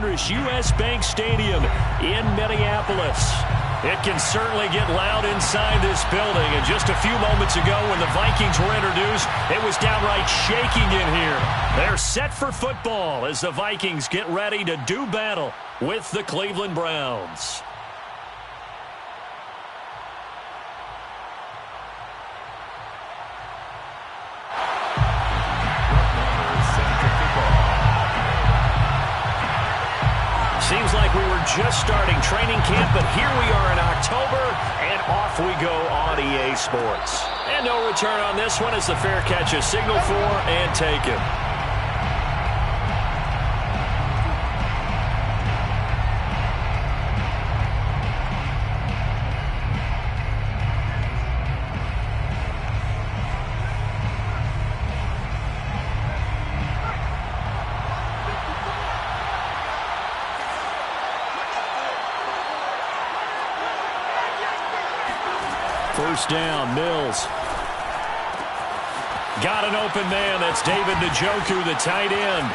thunderous U.S. Bank Stadium in Minneapolis. It can certainly get loud inside this building. And just a few moments ago when the Vikings were introduced, it was downright shaking in here. They're set for football as the Vikings get ready to do battle with the Cleveland Browns. Seems like we were just starting training camp, but here we are in October, and off we go on EA Sports. And no return on this one as the fair catch is signaled for and taken. First down, Mills. Got an open man. That's David Njoku, the tight end.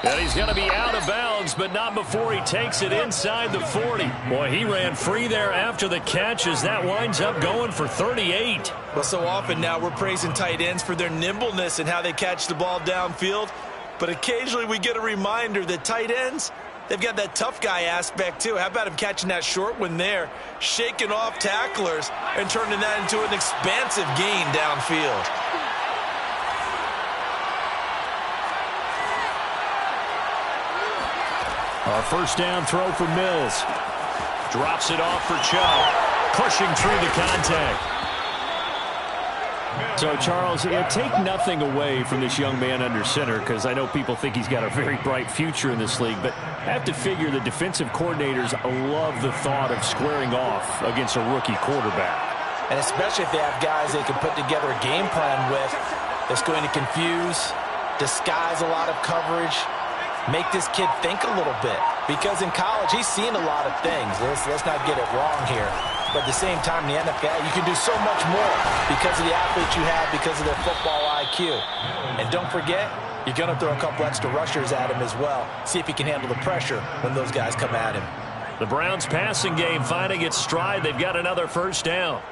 And he's going to be out of bounds, but not before he takes it inside the 40. Boy, he ran free there after the catch as that winds up going for 38. Well, so often now we're praising tight ends for their nimbleness and how they catch the ball downfield. But occasionally we get a reminder that tight ends, they've got that tough guy aspect, too. How about him catching that short one there, shaking off tacklers, and turning that into an expansive gain downfield? Our first down throw for Mills. Drops it off for Chubb. Pushing through the contact. So, Charles, take nothing away from this young man under center, because I know people think he's got a very bright future in this league, but I have to figure the defensive coordinators love the thought of squaring off against a rookie quarterback. And especially if they have guys they can put together a game plan with that's going to confuse, disguise a lot of coverage, make this kid think a little bit. Because in college, he's seen a lot of things. Let's not get it wrong here. But at the same time, in the NFL, you can do so much more because of the athletes you have, because of their football IQ. And don't forget, you're going to throw a couple extra rushers at him as well. See if he can handle the pressure when those guys come at him. The Browns passing game finding its stride. They've got another first down.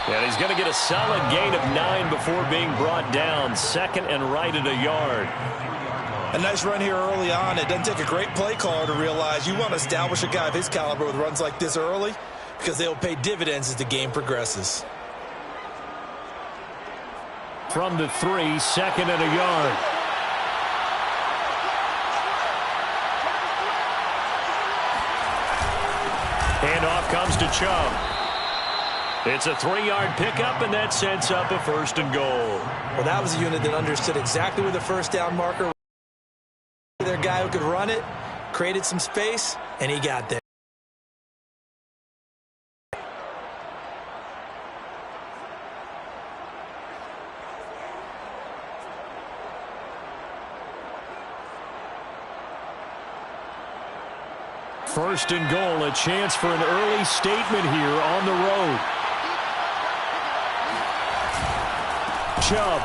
And he's going to get a solid gain of 9 before being brought down. Second and right at a yard. A nice run here early on. It doesn't take a great play caller to realize you want to establish a guy of his caliber with runs like this early, because they'll pay dividends as the game progresses. From the 3, second and a yard. Handoff comes to Chubb. It's a 3-yard pickup, and that sets up a first and goal. Well, that was a unit that understood exactly where the first down marker was. Their guy who could run it, created some space, and he got there. First and goal, a chance for an early statement here on the road. Chubb.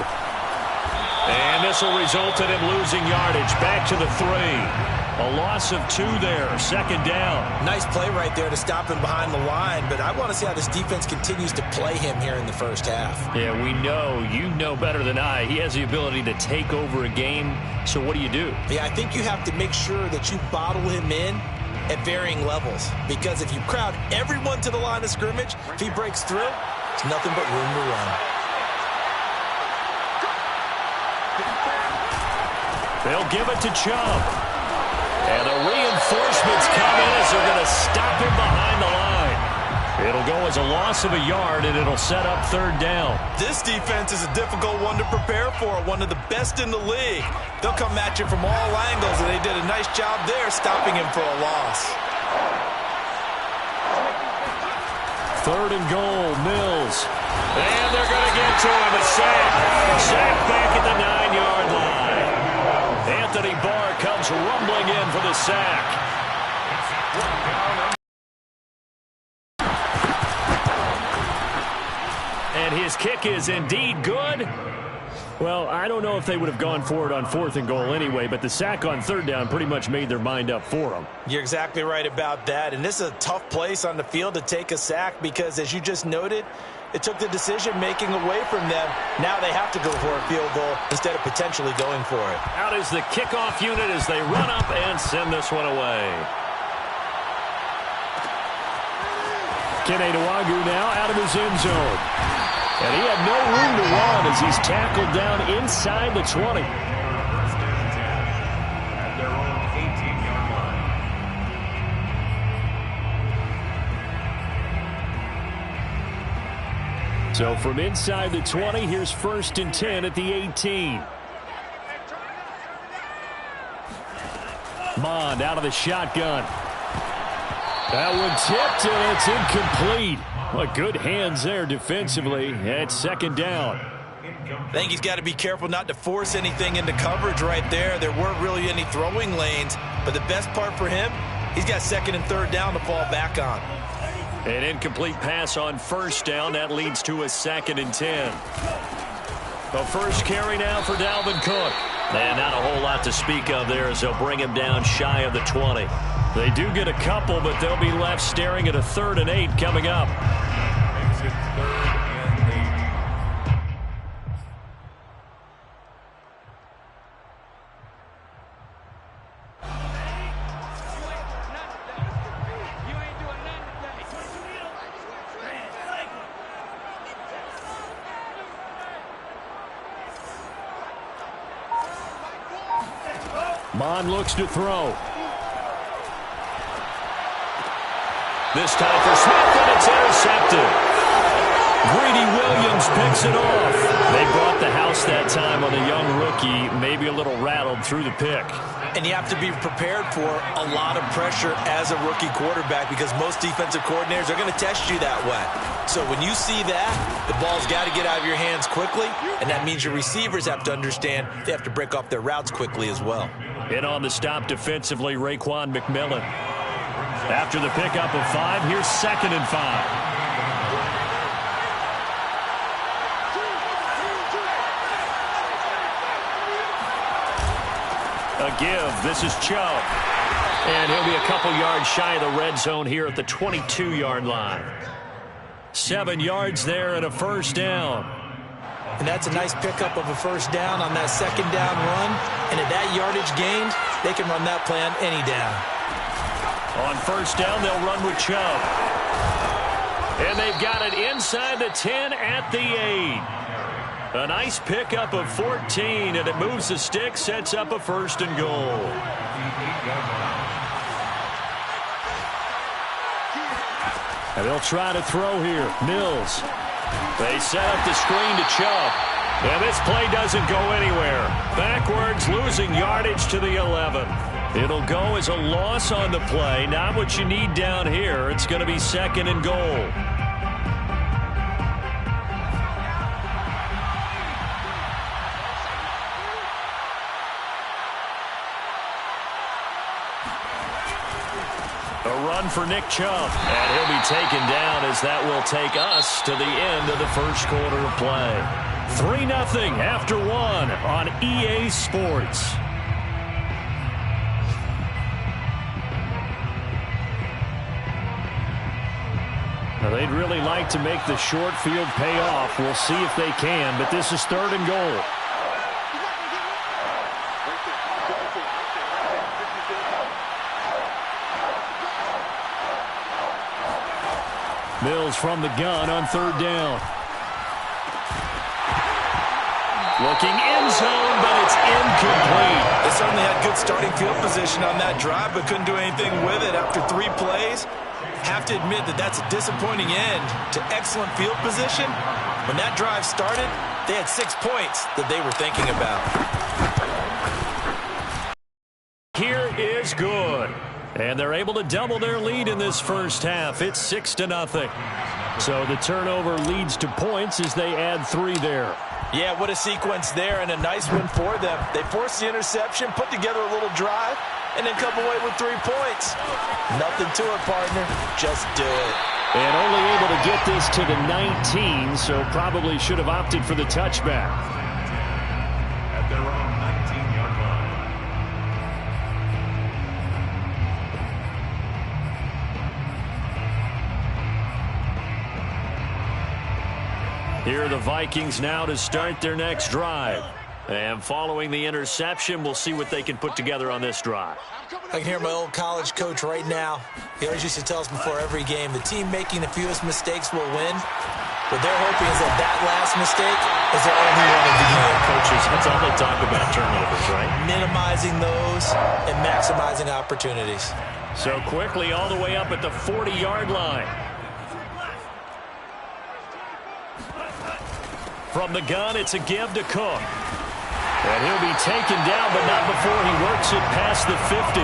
And this will result in him losing yardage. Back to the 3. A loss of 2 there. Second down. Nice play right there to stop him behind the line, but I want to see how this defense continues to play him here in the first half. Yeah, we know. You know better than I. He has the ability to take over a game. So what do you do? Yeah, I think you have to make sure that you bottle him in at varying levels, because if you crowd everyone to the line of scrimmage, if he breaks through, it's nothing but room to run. They'll give it to Chubb. And the reinforcements come in as they're going to stop him behind the line. It'll go as a loss of a yard, and it'll set up third down. This defense is a difficult one to prepare for, one of the best in the league. They'll come at you from all angles, and they did a nice job there stopping him for a loss. Third and goal, Mills. And they're going to get to him, a sack. Sack back at the 9-yard line. Anthony Barr comes rumbling in for the sack. And his kick is indeed good. Well, I don't know if they would have gone for it on 4th and goal anyway, but the sack on 3rd down pretty much made their mind up for them. You're exactly right about that, and this is a tough place on the field to take a sack because, as you just noted, it took the decision-making away from them. Now they have to go for a field goal instead of potentially going for it. Out is the kickoff unit as they run up and send this one away. Kene Nwangwu now out of his end zone. And he had no room to run as he's tackled down inside the 20. At their own 18-yard line. So from inside the 20, here's 1st and 10 at the 18. Mond out of the shotgun. That one tipped, and it's incomplete. Well, good hands there defensively at 2nd down. I think he's got to be careful not to force anything into coverage right there. There weren't really any throwing lanes, but the best part for him, he's got 2nd and 3rd down to fall back on. An incomplete pass on 1st down. That leads to a 2nd and 10. The first carry now for Dalvin Cook. And not a whole lot to speak of there as they'll bring him down shy of the 20. They do get a couple, but they'll be left staring at a 3rd and 8 coming up. Makes it 3rd and 8. Mond looks to throw. This time for Smith, and it's intercepted. Greedy Williams picks it off. They brought the house that time on the young rookie, maybe a little rattled through the pick. And you have to be prepared for a lot of pressure as a rookie quarterback because most defensive coordinators are going to test you that way. So when you see that, the ball's got to get out of your hands quickly, and that means your receivers have to understand they have to break off their routes quickly as well. In on the stop defensively, Raekwon McMillan. After the pickup of 5, here's 2nd and 5. A give. This is Chubb. And he'll be a couple yards shy of the red zone here at the 22-yard line. 7 yards there and a 1st down. And that's a nice pickup of a 1st down on that 2nd down run. And at that yardage gained, they can run that play on any down. On 1st down, they'll run with Chubb. And they've got it inside the 10 at the 8. A nice pickup of 14, and it moves the stick, sets up a 1st and goal. And they'll try to throw here. Mills. They set up the screen to Chubb. And this play doesn't go anywhere. Backwards, losing yardage to the 11. It'll go as a loss on the play. Not what you need down here. It's going to be 2nd and goal. A run for Nick Chubb. And he'll be taken down as that will take us to the end of the 1st quarter of play. 3-0 after 1 on EA Sports. Now, they'd really like to make the short field pay off. We'll see if they can, but this is 3rd and goal. Mills from the gun on 3rd down. Looking end zone, but it's incomplete. They certainly had good starting field position on that drive, but couldn't do anything with it after 3 plays. Have to admit that that's a disappointing end to excellent field position. When that drive started, they had 6 points that they were thinking about. Here is good. And they're able to double their lead in this 1st half. It's 6-0. So the turnover leads to points as they add 3 there. Yeah, what a sequence there, and a nice one for them. They forced the interception, put together a little drive, and then come away with 3 points. Nothing to it, partner. Just do it. And only able to get this to the 19, so probably should have opted for the touchback. At their own 19-yard line. Here are the Vikings now to start their next drive. And following the interception, we'll see what they can put together on this drive. I can hear my old college coach right now. He always used to tell us before every game, the team making the fewest mistakes will win. What they're hoping is that that last mistake is their only one of the game. Coaches, that's all they talk about, turnovers, right? Minimizing those and maximizing opportunities. So quickly all the way up at the 40-yard line. From the gun, it's a give to Cook. And he'll be taken down, but not before he works it past the 50.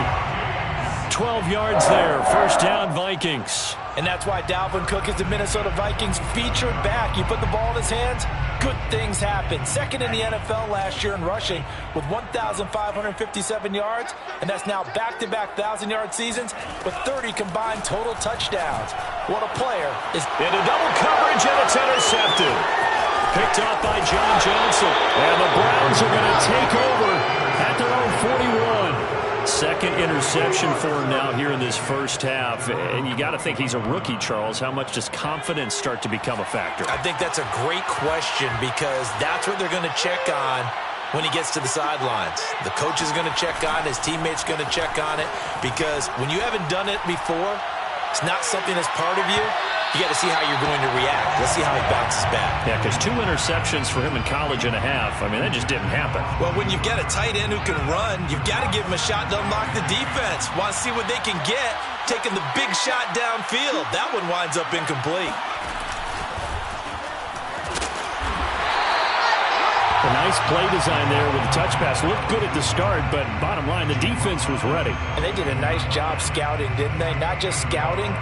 12 yards there, first down Vikings. And that's why Dalvin Cook is the Minnesota Vikings featured back. You put the ball in his hands, good things happen. Second in the NFL last year in rushing with 1,557 yards, and that's now back-to-back 1,000-yard seasons with 30 combined total touchdowns. What a player is into double coverage, and it's intercepted. Picked off by John Johnson. And the Browns are going to take over at their own 41. Second interception for him now here in this first half. And you got to think he's a rookie, Charles. How much does confidence start to become a factor? I think that's a great question because that's what they're going to check on when he gets to the sidelines. The coach is going to check on it. His teammates going to check on it because when you haven't done it before, it's not something that's part of you. You got to see how you're going to react. Let's see how he bounces back. Yeah, because 2 interceptions for him in college and a half. I mean, that just didn't happen. Well, when you've got a tight end who can run, you've got to give him a shot to unlock the defense. Want to see what they can get, taking the big shot downfield. That one winds up incomplete. A nice play design there with the touch pass. Looked good at the start, but bottom line, the defense was ready. And they did a nice job scouting, didn't they? Not just scouting,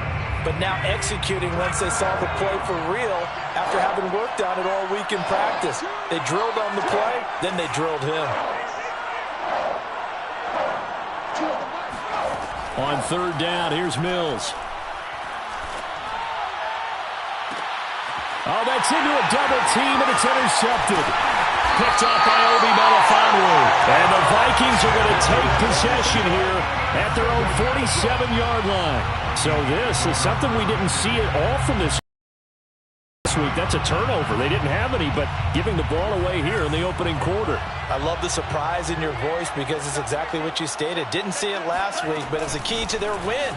but now executing once they saw the play for real after having worked on it all week in practice. They drilled on the play, then they drilled him. On third down, here's Mills. Oh, that's into a double team, and it's intercepted. Picked off by Obi Melifonwu. And the Vikings are going to take possession here at their own 47-yard line. So this is something we didn't see at all from this week. That's a turnover. They didn't have any, but giving the ball away here in the opening quarter. I love the surprise in your voice because it's exactly what you stated. Didn't see it last week, but it's a key to their win.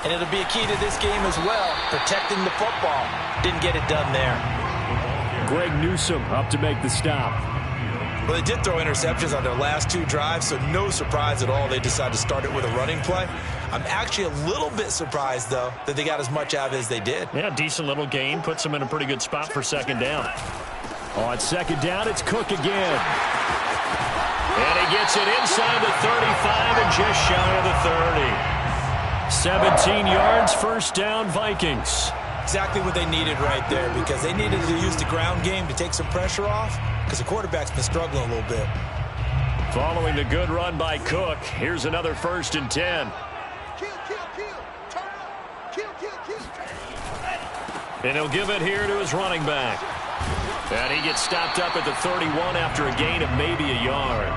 And it'll be a key to this game as well, protecting the football. Didn't get it done there. Greg Newsome up to make the stop. Well, they did throw interceptions on their last 2 drives, so no surprise at all they decided to start it with a running play. I'm actually a little bit surprised, though, that they got as much out of it as they did. Yeah, decent little gain. Puts them in a pretty good spot for second down. On second down, it's Cook again. And he gets it inside the 35 and just shy of the 30. 17 yards, first down, Vikings. Exactly what they needed right there because they needed to use the ground game to take some pressure off because the quarterback's been struggling a little bit. Following the good run by Cook, here's another 1st and 10. And he'll give it here to his running back. And he gets stopped up at the 31 after a gain of maybe a yard.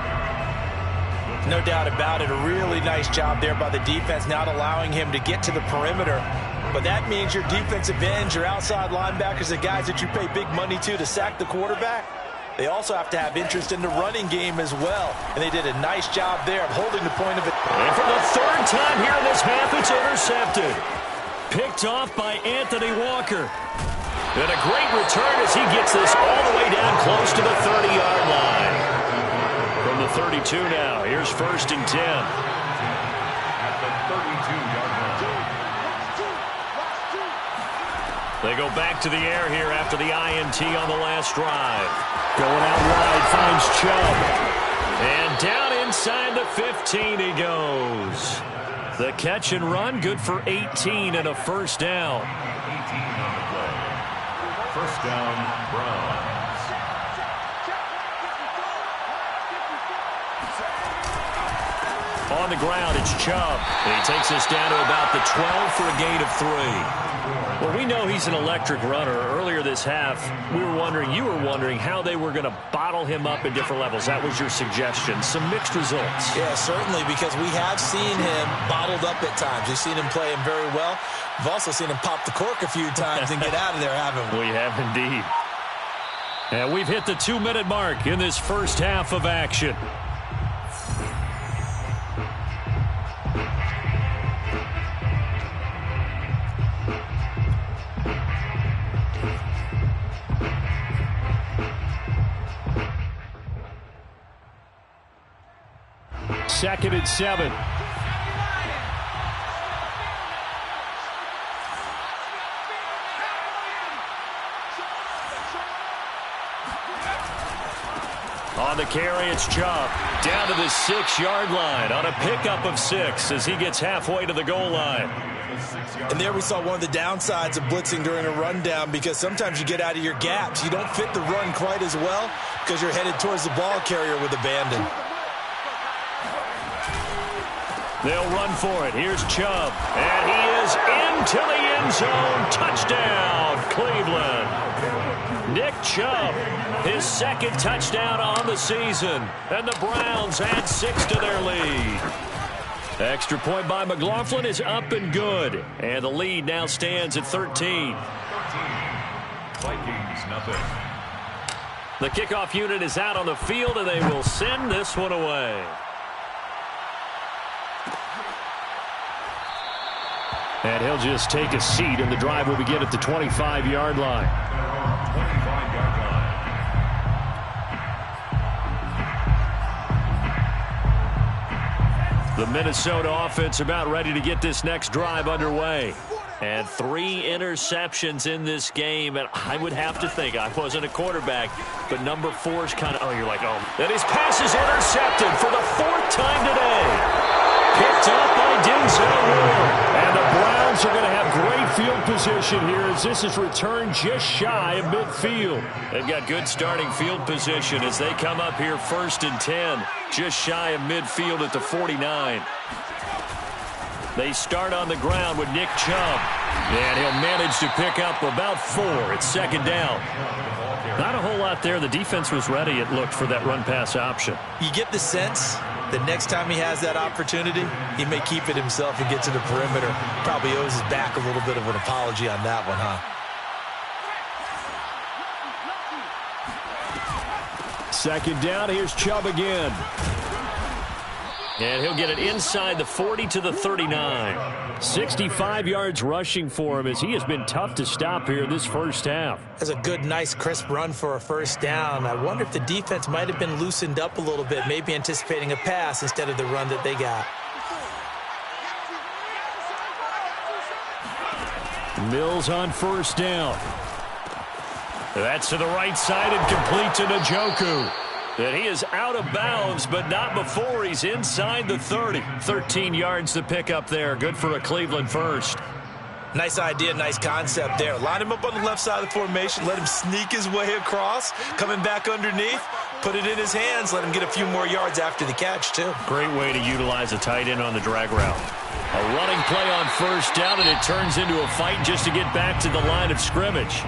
No doubt about it. A really nice job there by the defense, not allowing him to get to the perimeter. But that means your defensive ends, your outside linebackers, the guys that you pay big money to sack the quarterback, they also have to have interest in the running game as well. And they did a nice job there of holding the point of it. And for the 3rd time here in this half, it's intercepted. Picked off by Anthony Walker. And a great return as he gets this all the way down close to the 30-yard line. From the 32 now, here's 1st and 10. At the 32-yard line. They go back to the air here after the INT on the last drive. Going out wide, finds Chubb. And down inside the 15 he goes. The catch and run, good for 18 and a first down. 18 on the play. First down, Browns. On the ground, it's Chubb. And he takes us down to about the 12 for a gain of 3. Well, we know he's an electric runner. Earlier this half, you were wondering how they were going to bottle him up at different levels. That was your suggestion. Some mixed results. Yeah, certainly, because we have seen him bottled up at times. We've seen him play him very well. We've also seen him pop the cork a few times and get out of there, haven't we? We have indeed. And we've hit the 2-minute mark in this first half of action. Second and 7. On the carry, it's Chubb. Down to the 6-yard line on a pickup of 6 as he gets halfway to the goal line. And there we saw one of the downsides of blitzing during a rundown, because sometimes you get out of your gaps. You don't fit the run quite as well because you're headed towards the ball carrier with abandon. They'll run for it. Here's Chubb. And he is into the end zone. Touchdown, Cleveland. Nick Chubb, his second touchdown on the season. And the Browns add 6 to their lead. Extra point by McLaughlin is up and good. And the lead now stands at 13. Vikings, nothing. The kickoff unit is out on the field, and they will send this one away. And he'll just take a seat, and the drive will begin at the 25-yard line. 25-yard line. The Minnesota offense about ready to get this next drive underway. And 3 interceptions in this game, and I would have to think, I wasn't a quarterback, but number 4 is kind of, you're like, and his pass is intercepted for the 4th time today. Picked up by Denzel Ward. And the Browns are going to have great field position here as this is returned just shy of midfield. They've got good starting field position as they come up here 1st and 10, just shy of midfield at the 49. They start on the ground with Nick Chubb. And he'll manage to pick up about 4. It's 2nd down. Not a whole lot there. The defense was ready, it looked, for that run-pass option. You get the sense the next time he has that opportunity, he may keep it himself and get to the perimeter. Probably owes his back a little bit of an apology on that one, huh? 2nd down. Here's Chubb again. And he'll get it inside the 40 to the 39. 65 yards rushing for him as he has been tough to stop here this first half. That's a good, nice, crisp run for a 1st down. I wonder if the defense might have been loosened up a little bit, maybe anticipating a pass instead of the run that they got. Mills on 1st down. That's to the right side and complete to Njoku. And he is out of bounds, but not before he's inside the 30. 13 yards to pick up there. Good for a Cleveland first. Nice idea, nice concept there. Line him up on the left side of the formation. Let him sneak his way across. Coming back underneath. Put it in his hands. Let him get a few more yards after the catch, too. Great way to utilize a tight end on the drag route. A running play on 1st down, and it turns into a fight just to get back to the line of scrimmage.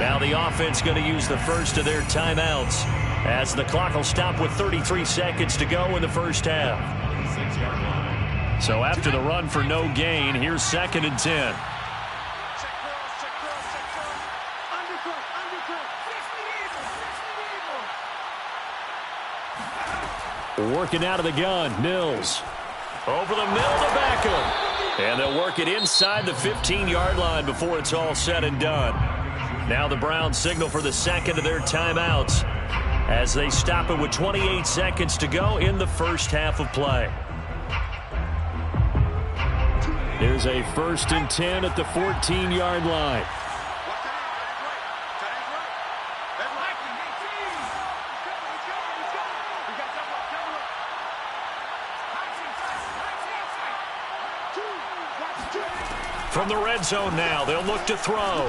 Now the offense going to use the first of their timeouts, as the clock will stop with 33 seconds to go in the first half. So after the run for no gain, here's 2nd and 10. Working out of the gun, Mills. Over the middle to Beckham. And they'll work it inside the 15-yard line before it's all said and done. Now the Browns signal for the 2nd of their timeouts as they stop it with 28 seconds to go in the first half of play. There's a 1st and 10 at the 14-yard line. From the red zone now, they'll look to throw.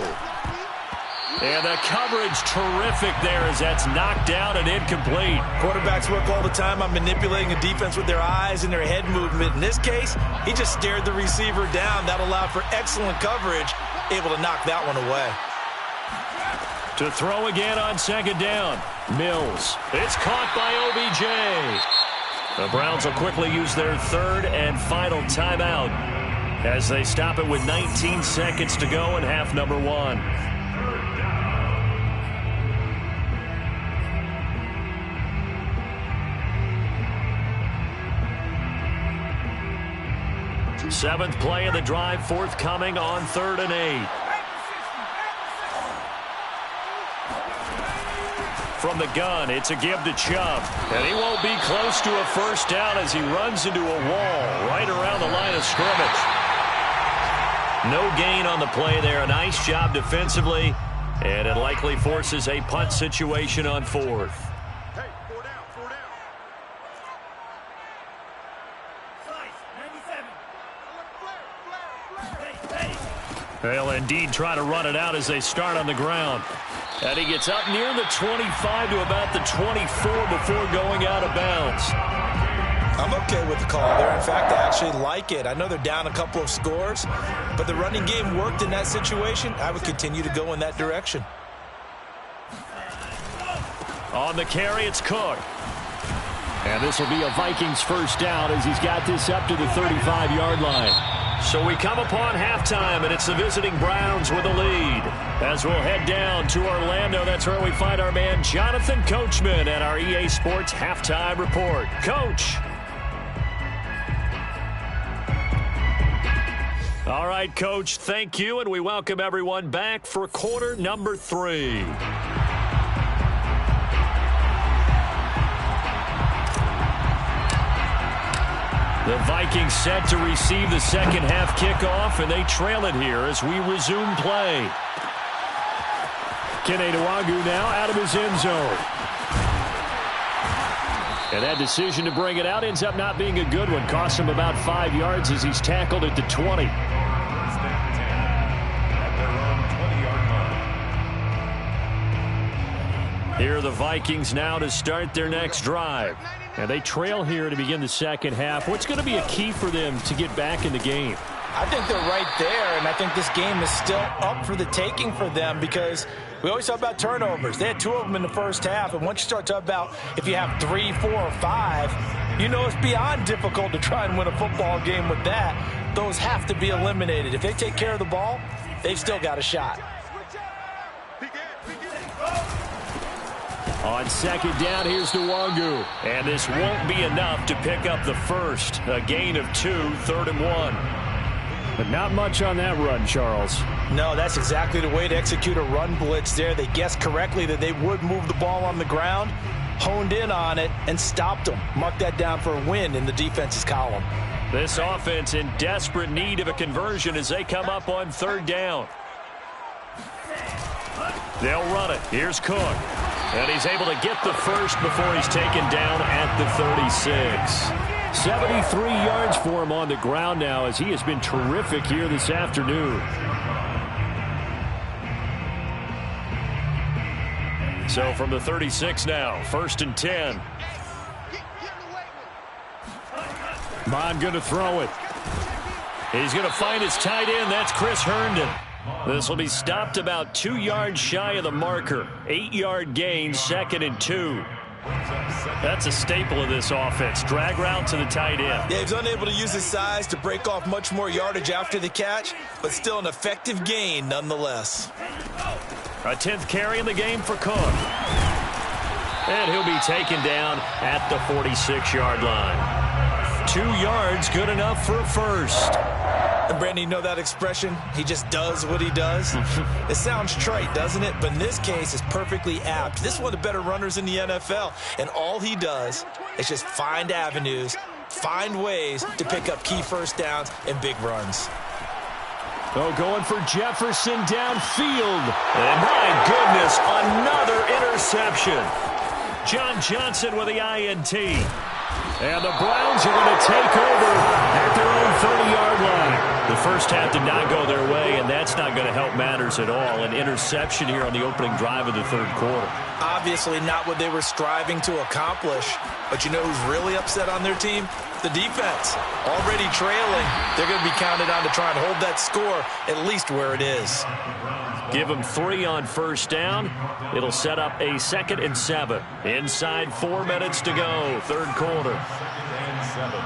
And the coverage terrific there as that's knocked out and incomplete. Quarterbacks work all the time on manipulating a defense with their eyes and their head movement. In this case, he just stared the receiver down. That allowed for excellent coverage, able to knock that one away. To throw again on second down. Mills. It's caught by OBJ. The Browns will quickly use their third and final timeout as they stop it with 19 seconds to go in half number one. Seventh play of the drive forthcoming on 3rd and 8. From the gun, it's a give to Chubb. And he won't be close to a first down as he runs into a wall right around the line of scrimmage. No gain on the play there. A nice job defensively. And it likely forces a punt situation on 4th. They'll indeed try to run it out as they start on the ground. And he gets up near the 25 to about the 24 before going out of bounds. I'm okay with the call there. In fact, I actually like it. I know they're down a couple of scores, but the running game worked in that situation. I would continue to go in that direction. On the carry, it's Cook. And this will be a Vikings first down as he's got this up to the 35-yard line. So we come upon halftime, and it's the visiting Browns with a lead. As we'll head down to Orlando, that's where we find our man Jonathan Coachman at our EA Sports Halftime Report. Coach. All right, Coach, thank you, and we welcome everyone back for quarter number 3. The Vikings set to receive the second half kickoff, and they trail it here as we resume play. Kene Nwangwu now out of his end zone. And that decision to bring it out ends up not being a good one. Costs him about 5 yards as he's tackled at the 20. Here are the Vikings now to start their next drive. And they trail here to begin the second half. What's going to be a key for them to get back in the game? I think they're right there, and I think this game is still up for the taking for them because we always talk about turnovers. They had 2 of them in the first half, and once you start talking about if you have 3, 4, or 5, you know it's beyond difficult to try and win a football game with that. Those have to be eliminated. If they take care of the ball, they've still got a shot. On second down, here's Nwangwu. And this won't be enough to pick up the first. A gain of 2, 3rd and 1. But not much on that run, Charles. No, that's exactly the way to execute a run blitz there. They guessed correctly that they would move the ball on the ground, honed in on it, and stopped them. Mark that down for a win in the defense's column. This offense in desperate need of a conversion as they come up on 3rd down. They'll run it. Here's Cook. And he's able to get the first before he's taken down at the 36. 73 yards for him on the ground now as he has been terrific here this afternoon. So from the 36 now, 1st and 10. Bond going to throw it. He's going to find his tight end. That's Chris Herndon. This will be stopped about 2 yards shy of the marker. 8-yard gain, 2nd and 2. That's a staple of this offense. Drag route to the tight end. Yeah, he's unable to use his size to break off much more yardage after the catch, but still an effective gain nonetheless. A 10th carry in the game for Cook. And he'll be taken down at the 46-yard line. 2 yards, good enough for a first. And Brandon, you know that expression? He just does what he does. It sounds trite, doesn't it? But in this case, it's perfectly apt. This is one of the better runners in the NFL. And all he does is just find avenues, find ways to pick up key first downs and big runs. Oh, going for Jefferson downfield. And my goodness, another interception. John Johnson with the INT. And the Browns are going to take over at their own 30-yard line. The first half did not go their way, and that's not going to help matters at all. An interception here on the opening drive of the third quarter. Obviously not what they were striving to accomplish. But you know who's really upset on their team? The defense. Already trailing. They're going to be counted on to try and hold that score at least where it is. Give them 3 on first down. It'll set up a 2nd and 7. Inside 4 minutes to go, third quarter. 2nd and 7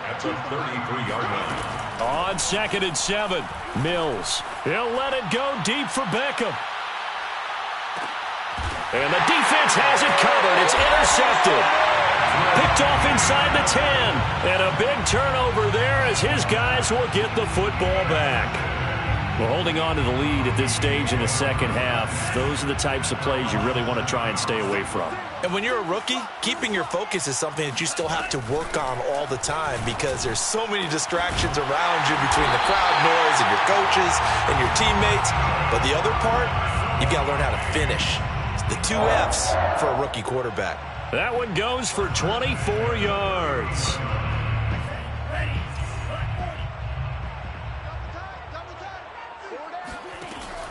at the 33-yard line. On 2nd and 7, Mills. He'll let it go deep for Beckham. And the defense has it covered. It's intercepted. Picked off inside the 10. And a big turnover there as his guys will get the football back. Well, holding on to the lead at this stage in the second half, those are the types of plays you really want to try and stay away from. And when you're a rookie, keeping your focus is something that you still have to work on all the time because there's so many distractions around you between the crowd noise and your coaches and your teammates. But the other part, you've got to learn how to finish. It's the 2 F's for a rookie quarterback. That one goes for 24 yards.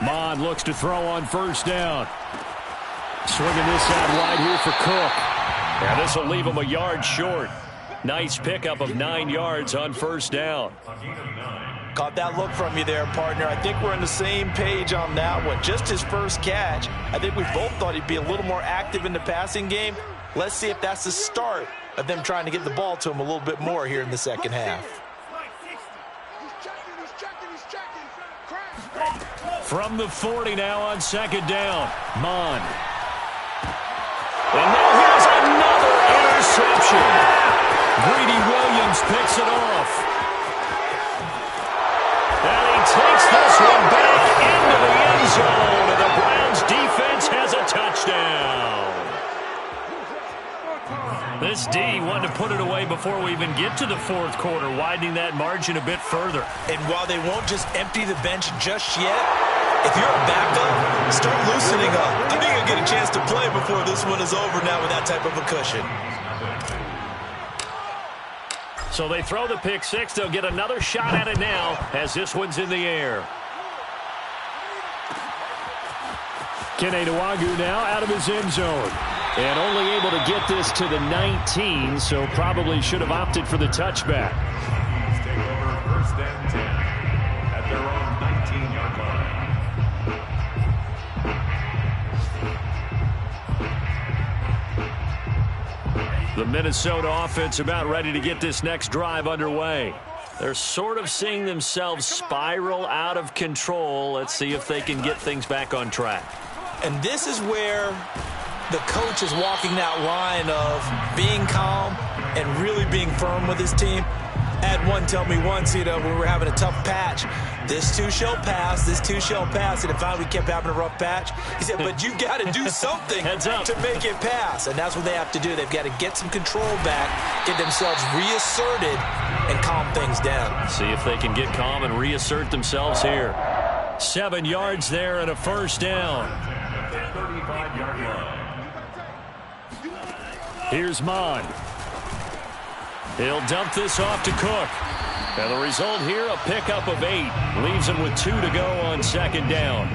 Mond looks to throw on first down. Swinging this out wide here for Cook. And this will leave him a yard short. Nice pickup of 9 yards on first down. Caught that look from you there, partner. I think we're on the same page on that one. Just his first catch. I think we both thought he'd be a little more active in the passing game. Let's see if that's the start of them trying to get the ball to him a little bit more here in the second half. From the 40 now on second down. Mond. And now here's another interception. Greedy Williams picks it off. And he takes this one back into the end zone. And the Browns defense has a touchdown. This D wanted to put it away before we even get to the fourth quarter, widening that margin a bit further. And while they won't just empty the bench just yet, if you're a backup, start loosening up. I think you'll get a chance to play before this one is over now with that type of a cushion. So they throw the pick six. They'll get another shot at it now as this one's in the air. Kene Nwangwu now out of his end zone. And only able to get this to the 19, so probably should have opted for the touchback. Take over 1st and 10 at their own 19-yard line. The Minnesota offense about ready to get this next drive underway. They're sort of seeing themselves spiral out of control. Let's see if they can get things back on track. And this is where the coach is walking that line of being calm and really being firm with his team. Had one tell me once, when we were having a tough patch, this too shall pass, this too shall pass. And if we kept having a rough patch, he said, but you got to do something to make it pass. And that's what they have to do. They've got to get some control back, get themselves reasserted, and calm things down. See if they can get calm and reassert themselves here. 7 yards there and a first down. 35-yard line. Here's Mond. He'll dump this off to Cook. And the result here, a pickup of 8. Leaves him with 2 to go on second down.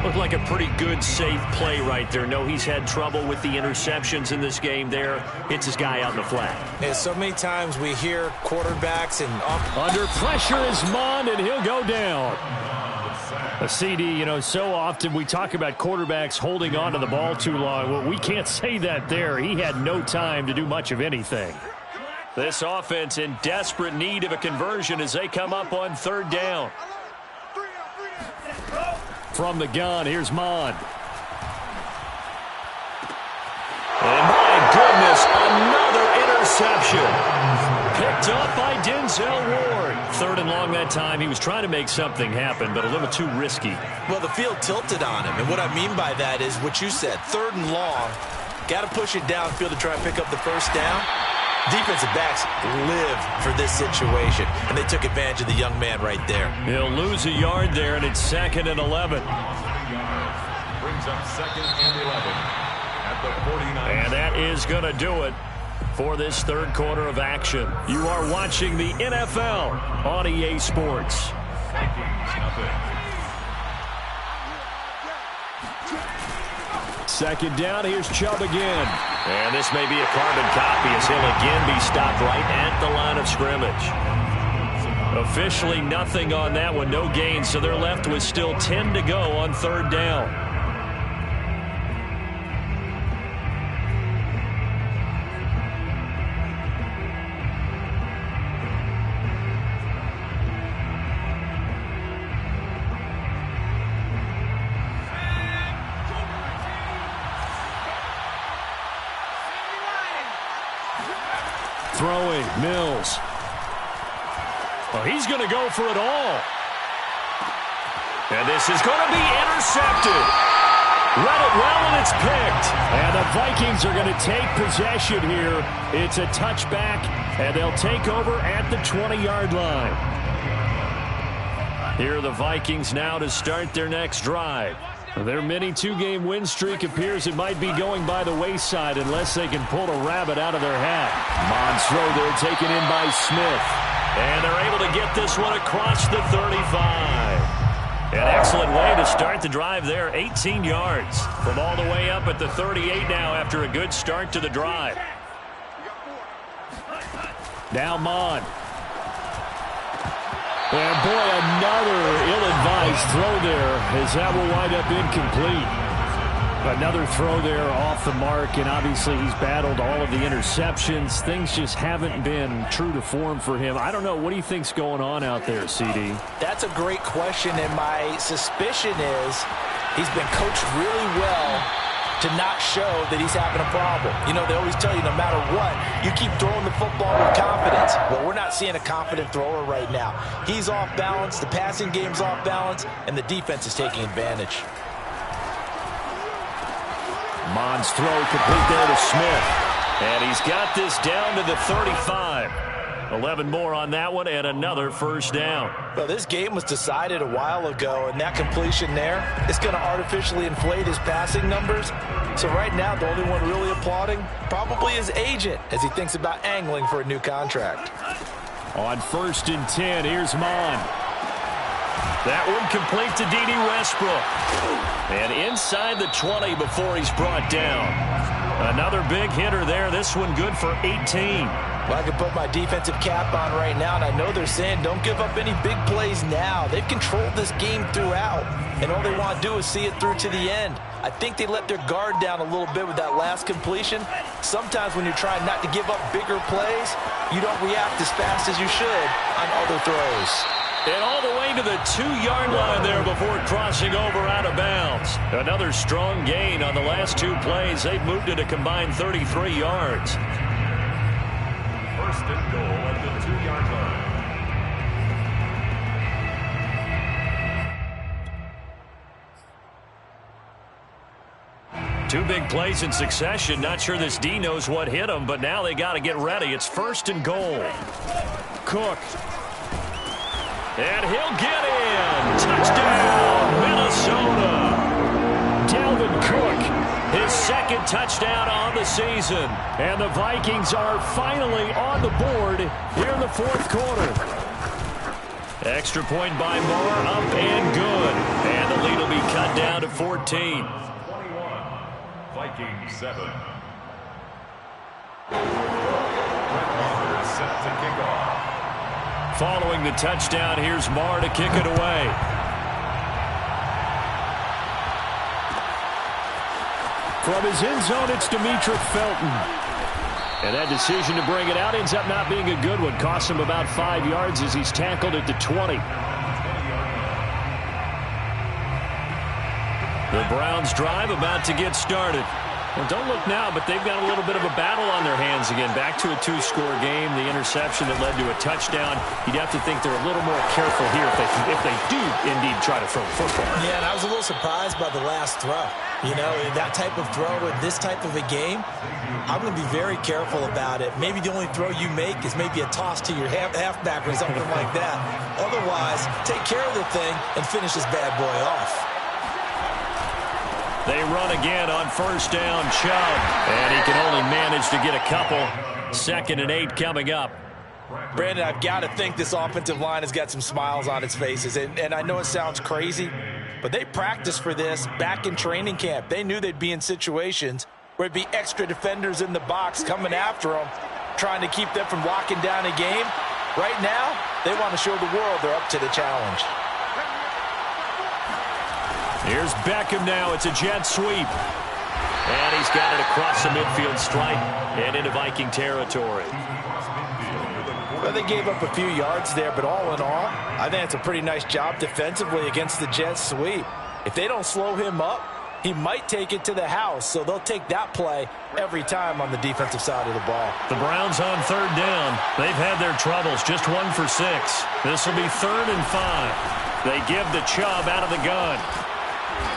Looked like a pretty good, safe play right there. No, he's had trouble with the interceptions in this game there. Hits his guy out in the flat. And so many times we hear quarterbacks and under pressure is Mond, and he'll go down. A CD, so often we talk about quarterbacks holding on to the ball too long. Well, we can't say that there. He had no time to do much of anything. This offense in desperate need of a conversion as they come up on third down. From the gun, here's Mond. And my goodness, another interception. Picked up by Denzel Ward. 3rd and long that time. He was trying to make something happen, but a little too risky. Well, the field tilted on him. And what I mean by that is what you said. 3rd and long. Got to push it downfield to try and pick up the first down. Defensive backs live for this situation. And they took advantage of the young man right there. He'll lose a yard there, and it's 2nd and 11. Brings up 2nd and 11 at the 49. And that is going to do it. for this third quarter of action. You are watching the NFL on EA Sports. Second down, here's Chubb again. And this may be a carbon copy as he'll again be stopped right at the line of scrimmage. Officially nothing on that one, no gain, so they're left with still 10 to go on third down. Throwing, Mills. Well, he's going to go for it all. And this is going to be intercepted. Read it well, and it's picked. And the Vikings are going to take possession here. It's a touchback, and they'll take over at the 20-yard line. Here are the Vikings now to start their next drive. Their mini two-game win streak appears it might be going by the wayside unless they can pull a rabbit out of their hat. Monthrow there taken in by Smith. And they're able to get this one across the 35. An excellent way to start the drive there, 18 yards from all the way up at the 38 now after a good start to the drive. Now Mon. And boy, another ill-advised throw there as that will wind up incomplete. Another throw there off the mark, and obviously he's battled all of the interceptions. Things just haven't been true to form for him. I don't know. What do you think's going on out there, CD? That's a great question, and my suspicion is he's been coached really well to not show that he's having a problem. You know, they always tell you no matter what, you keep throwing the football with confidence. Well, we're not seeing a confident thrower right now. He's off balance, the passing game's off balance, and the defense is taking advantage. Mon's throw complete there to Smith. And he's got this down to the 35. 11 more on that one and another first down. Well, this game was decided a while ago, and that completion there is going to artificially inflate his passing numbers. So right now, the only one really applauding probably his agent as he thinks about angling for a new contract. On 1st and 10, here's Mon. That one complete to D.D. Westbrook. And inside the 20 before he's brought down. Another big hitter there. This one good for 18. Well, I can put my defensive cap on right now, and I know they're saying don't give up any big plays now. They've controlled this game throughout, and all they want to do is see it through to the end. I think they let their guard down a little bit with that last completion. Sometimes when you're trying not to give up bigger plays, you don't react as fast as you should on other throws. And all the way to the 2-yard line there before crossing over out of bounds. Another strong gain on the last two plays. They've moved it a combined 33 yards. First and goal at the 2-yard line. Two big plays in succession. Not sure this D knows what hit him, but now they got to get ready. It's 1st and goal. Cook. And he'll get in. Touchdown, Minnesota. Dalvin Cook, his second touchdown on the season. And the Vikings are finally on the board here in the fourth quarter. Extra point by Moore, up and good. And the lead will be cut down to 14. 21, Vikings 7. Redmond is set to kick off. Following the touchdown, here's Marr to kick it away. From his end zone, it's Demetric Felton. And that decision to bring it out ends up not being a good one. Costs him about 5 yards as he's tackled at the 20. The Browns drive about to get started. Well, don't look now, but they've got a little bit of a battle on their hands again. Back to a 2-score game. The interception that led to a touchdown. You'd have to think they're a little more careful here if they do indeed try to throw the football. Yeah, and I was a little surprised by the last throw. You know, that type of throw in this type of a game, I'm going to be very careful about it. Maybe the only throw you make is maybe a toss to your halfback or something like that. Otherwise, take care of the thing and finish this bad boy off. They run again on first down, Chubb. And he can only manage to get a couple. 2nd and 8 coming up. Brandon, I've got to think this offensive line has got some smiles on its faces. And I know it sounds crazy, but they practiced for this back in training camp. They knew they'd be in situations where it'd be extra defenders in the box coming after them, trying to keep them from locking down a game. Right now, they want to show the world they're up to the challenge. Here's Beckham now. It's a jet sweep. And he's got it across the midfield stripe and into Viking territory. Well, they gave up a few yards there, but all in all, I think it's a pretty nice job defensively against the jet sweep. If they don't slow him up, he might take it to the house, so they'll take that play every time on the defensive side of the ball. The Browns on 3rd down. They've had their troubles, just 1 for 6. This will be 3rd and 5. They give the Chubb out of the gun.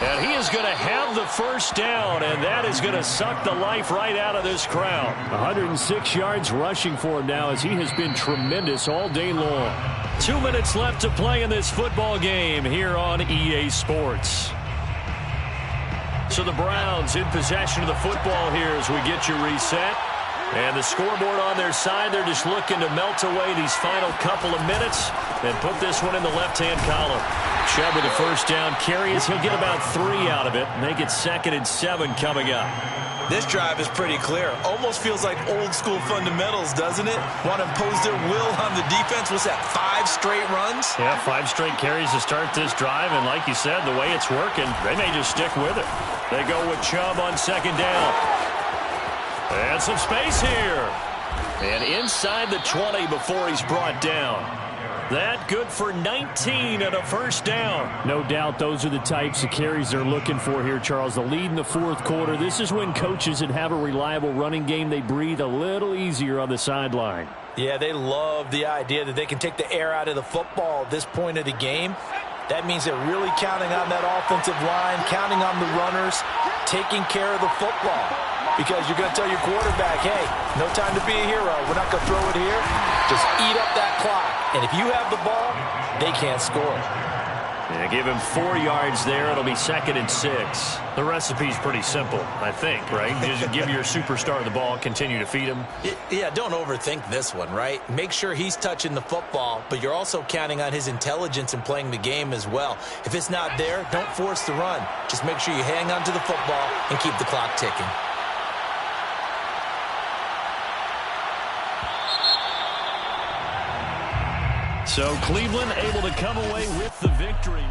And he is going to have the first down, and that is going to suck the life right out of this crowd. 106 yards rushing for him now as he has been tremendous all day long. 2 minutes left to play in this football game here on EA Sports. So the Browns in possession of the football here as we get you reset. And the scoreboard on their side, they're just looking to melt away these final couple of minutes and put this one in the left-hand column. Chubb with the first down carries. He'll get about 3 out of it. Make it 2nd and 7 coming up. This drive is pretty clear. Almost feels like old-school fundamentals, doesn't it? Want to impose their will on the defense. What's that, 5 straight runs? Yeah, 5 straight carries to start this drive. And like you said, the way it's working, they may just stick with it. They go with Chubb on 2nd down. And some space here. And inside the 20 before he's brought down. That good for 19 and a first down. No doubt those are the types of carries they're looking for here, Charles. The lead in the 4th quarter. This is when coaches that have a reliable running game, they breathe a little easier on the sideline. Yeah, they love the idea that they can take the air out of the football at this point of the game. That means they're really counting on that offensive line, counting on the runners, taking care of the football. Because you're going to tell your quarterback, hey, no time to be a hero. We're not going to throw it here. Just eat up that clock. And if you have the ball, they can't score. Yeah, give him 4 yards there. It'll be 2nd and 6. The recipe's pretty simple, I think, right? Just give your superstar the ball, continue to feed him. Yeah, don't overthink this one, right? Make sure he's touching the football, but you're also counting on his intelligence in playing the game as well. If it's not there, don't force the run. Just make sure you hang on to the football and keep the clock ticking. So Cleveland able to come away with the victory.